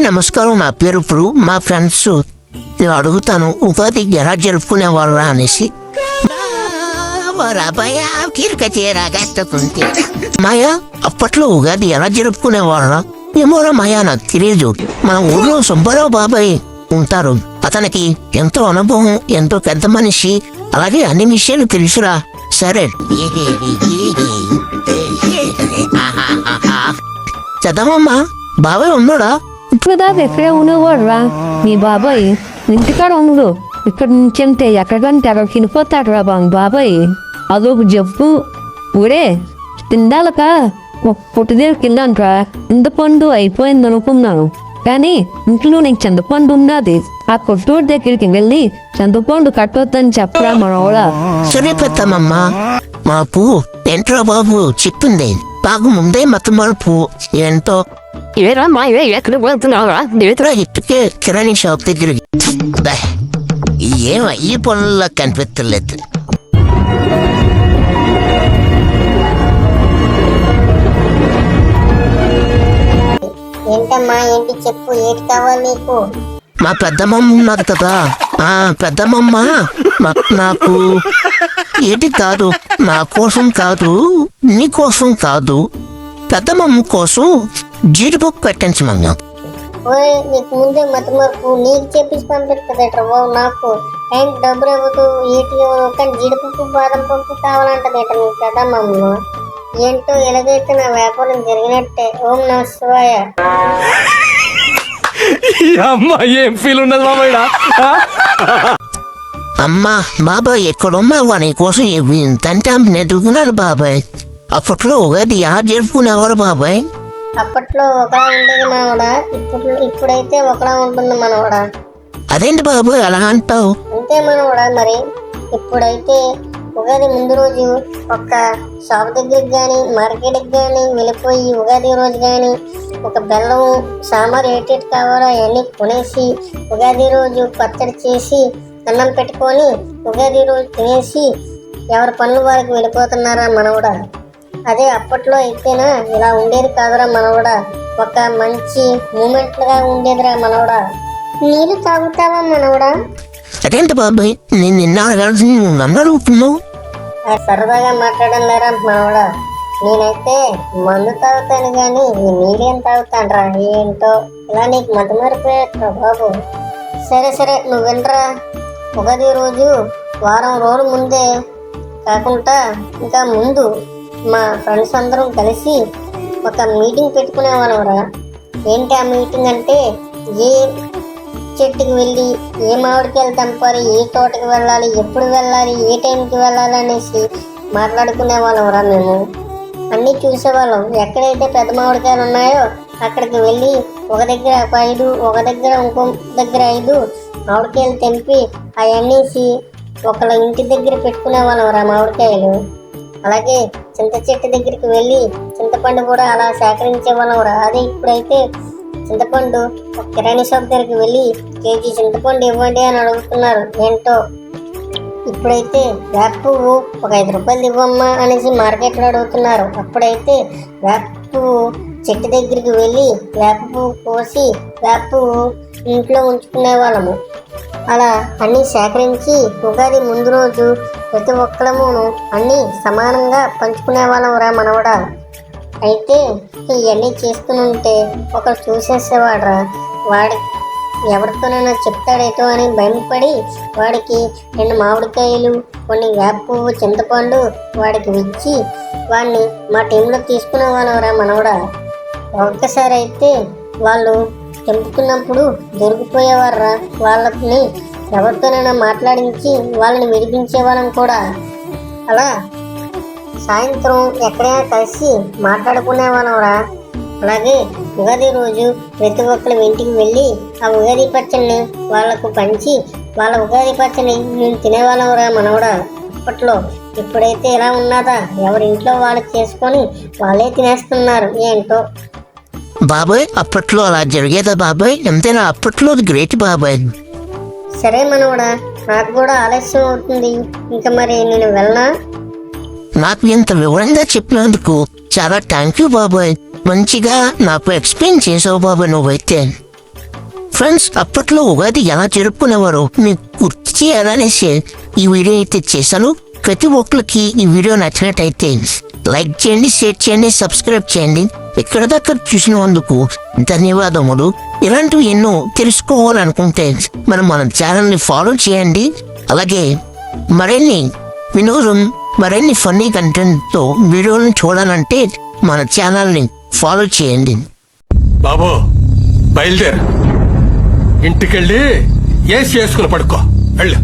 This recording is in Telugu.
నమస్కారం. నా పేరు ఇప్పుడు మా ఫ్రెండ్స్ నేను అడుగుతాను ఉగాది ఎలా జరుపుకునేవాళ్ళ అనేసి. మాయా, అప్పట్లో ఉగాది ఎలా జరుపుకునేవాళ్ళ ఏమోరా మాయా, నాకు తెలియదు. మన ఊర్లో సుబ్బారావు బాబాయ్ ఉంటారు. అతనికి ఎంతో అనుభవం, ఎంతో పెద్ద మనిషి, అలాగే అన్ని విషయాలు తెలుసురా. సరే చదవమ్మా. బాబాయ్ ఉన్నాడా? ఇప్పుడు దాకా ఎక్కడే ఉండేవాడురా మీ బాబాయ్. ఇంటికాడ ఉండదు. ఇక్కడ నుంచి అంటే ఎక్కడికంటే అక్కడ తినిపోతాడు రా బాబాయ్. అదొక జబ్బు. ఊరే తిండాలక ఒక పొట్టు దగ్గర కిందంట్రా. చింతపండు అయిపోయింది అనుకున్నాను, కానీ ఇంట్లో నీకు చింతపండు ఉన్నది. ఆ కొట్టూరు దగ్గరికి వెళ్ళి చింతపండు కట్టొద్దని చెప్పరా మనోడా. సరే పెద్దమ్మా, మా పువ్వు ఏంట్రా బాబు చెప్పింది బాగు ముందే మతమరుపు ఏంటో. ఏరా మా ఎక్కడ వెళ్తున్నావురా? ఇప్పటికే కిరాణీ షాప్ దగ్గరికి ఏం ఈ పనుల్లో కనిపించలేదు. ఏంటమ్మా, ఏంటి చెప్పు, ఏటి కావాలి నీకు? మా పెద్దమ్మమ్మ ఉన్నది కదా, ఆ పెద్దమ్మమ్మ నాకు ఏటి కాదు, నా కోసం కాదు, నీ కోసం కాదు, పెద్దమ్మమ్మ కోసం జీడిపప్పు పెట్టించమన్నా. ఓయ్, నీకు ముందే మతమరుపు, నీకు చెప్పేసి పంపిస్తుందట బాబు. నాకు టైంకి డబ్బులు ఇవ్వదు, ఏటి ఇవ్వదు, కానీ జీడిపప్పు బాదం పప్పు కావాలంటదేట నీ పెద్దమ్మమ్మ. ఏంటో ఎలాగైతే నా వ్యాపారం జరిగినట్టే. ఓం నమ శివాయ. ఏం ఫీల్ ఉన్నది మామయ్య? అమ్మా బాబాయ్ ఎక్కడున్నావా, నీ కోసం ఇంతంటే నెదుగున్నాడు బాబాయ్. అప్పట్లో ఉగాది ఎలా జరుపుకునేవారు బాబాయ్? అప్పట్లో ఒకలా ఉండేది మనవడా, ఇప్పుడైతే ఒకలా ఉంటుంది మనవడా. అదేంటి బాబాయ్ అలా అంటావు? అంతే మనవడా. మరి ఇప్పుడైతే ఉగాది ముందు రోజు ఒక షాప్ దగ్గరికి కానీ మార్కెట్కి కానీ వెళ్ళిపోయి ఉగాది రోజు కానీ ఒక బెల్లం సామారు ఏటి కావాలో అవన్నీ కొనేసి ఉగాది రోజు పచ్చడి చేసి అన్నం పెట్టుకొని ఉగాది రోజు తినేసి ఎవరి పనులు వారికి వెళ్ళిపోతున్నారా మనవడా. అదే అప్పట్లో అయితేనా ఇలా ఉండేది కాదురా మనవడా. ఒక మంచి మూమెంట్లుగా ఉండేదిరా మనవడా. నీళ్ళు తాగుతావా మనవడా? అదేంటి బాబాయ్ నేను నిన్న అడగాల్సి నన్ను అడుగుతున్నావు? సరదాగా మాట్లాడడం లేరా మనవడా. నేనైతే మందు తాగుతాను కానీ ఈ నీళ్ళేం తాగుతానరా. ఏంటో ఇలా నీకు మతమరిపోయేట్రా బాబు. సరే సరే నువ్వు వినరా. ఉగాది రోజు వారం రోజుల ముందే కాకుండా ఇంకా ముందు మా ఫ్రెండ్స్ అందరం కలిసి ఒక మీటింగ్ పెట్టుకునేవాళ్ళంరా. ఏంటి ఆ మీటింగ్ అంటే, ఏ చెట్టుకి వెళ్ళి ఏ మామిడికాయలు తెంపాలి, ఏ తోటకి వెళ్ళాలి, ఎప్పుడు వెళ్ళాలి, ఏ టైంకి వెళ్ళాలి అనేసి మాట్లాడుకునే వాళ్ళంరా. మేము అన్నీ చూసేవాళ్ళం. ఎక్కడైతే పెద్ద మామిడికాయలు ఉన్నాయో అక్కడికి వెళ్ళి ఒక దగ్గర 5, ఒక దగ్గర ఇంకో దగ్గర 5 మామిడికాయలు తెంపి అవన్నీసి ఒకళ్ళ ఇంటి దగ్గర పెట్టుకునే వాళ్ళంరా మామిడికాయలు. అలాగే చింత చెట్టు దగ్గరికి వెళ్ళి చింతపండు కూడా అలా సేకరించే వాళ్ళంరా. అదే ఇప్పుడైతే చింతపండు ఒక కిరాణీ షాప్ దగ్గరికి వెళ్ళి కేజీ చింతపండు ఇవ్వండి అని అడుగుతున్నారు. ఏంటో ఇప్పుడైతే వేప పువ్వు ఒక 5 రూపాయలు ఇవ్వమ్మా అనేసి మార్కెట్లో అడుగుతున్నారు. అప్పుడైతే వేప పువ్వు చెట్టు దగ్గరికి వెళ్ళి వేప పువ్వు కోసి వేప పువ్వు ఇంట్లో ఉంచుకునే వాళ్ళము. అలా అన్నీ సేకరించి ఉగాది ముందు రోజు ప్రతి ఒక్కరమును అన్నీ సమానంగా పంచుకునే వాళ్ళం రా మనవడా. అయితే ఇవన్నీ చేస్తుంటే ఒకరు చూసేసేవాడ్రా. వాడి ఎవరితోనైనా చెప్తాడేటో అని భయపడి వాడికి 2 మామిడికాయలు, కొన్ని వేప పువ్వు, చింతపండు వాడికి ఇచ్చి వాడిని మా టీంలో తీసుకునే వాళ్ళం రా మనవడా. ఒక్కసారి అయితే వాళ్ళు తెంపుతున్నప్పుడు దొరికిపోయేవారా. వాళ్ళని ఎవరితోనైనా మాట్లాడించి వాళ్ళని విడిపించే వాళ్ళం కూడా. అలా సాయంత్రం ఎక్కడైనా కలిసి మాట్లాడుకునే వాళ్ళంరా. అలాగే ఉగాది రోజు ప్రతి ఒక్కరి ఇంటికి వెళ్ళి ఆ ఉగాది పచ్చడిని వాళ్ళకు పంచి వాళ్ళ ఉగాది పచ్చడిని మేము తినేవాళ్ళంరా మనవడా అప్పట్లో. ఇప్పుడైతే ఇలా ఉన్నదా, ఎవరింట్లో వాళ్ళు చేసుకొని వాళ్ళే తినేస్తున్నారు. ఏంటో బాబాయ్ అప్పట్లో అలా జరిగేదా బాబాయ్? ఎంతైనా అప్పట్లో గ్రేట్ బాబాయ్. సరే మనవడా, నాకు కూడా ఆలస్యం అవుతుంది. ఇంకా మరి నేను వెళ్ళనా? నాకు ఇంత వివరంగా చెప్పినందుకు చాలా థ్యాంక్ యూ బాబాయ్. మంచిగా నాకు ఎక్స్ప్లెయిన్ చేసావు బాబాయ్ నువ్వైతే. ఫ్రెండ్స్, అప్పట్లో ఉగాది ఎలా జరుపుకునేవారో మీకు గుర్తు చేయాలనేసి ఈ వీడియో అయితే చేశాను. ప్రతి ఒక్కరికి ఈ వీడియో నచ్చినట్టయితే లైక్ చేయండి, షేర్ చేయండి, సబ్స్క్రైబ్ చేయండి. ఇక్కడ దాకా చూసినందుకు ధన్యవాదములు. ఇలాంటివి ఎన్నో తెలుసుకోవాలనుకుంటే మన ఛానల్ని ఫాలో చేయండి. అలాగే మరిన్ని వినోదం, మరిన్ని ఫన్నీ కంటెంట్తో వీడియోలను చూడాలంటే మన ఛానల్ని ఫాలో చేయండి. బాబు బయలుదేరు, ఇంటికెళ్ళి ఏసి వేసుకుని పడుకో. వెళ్ళు.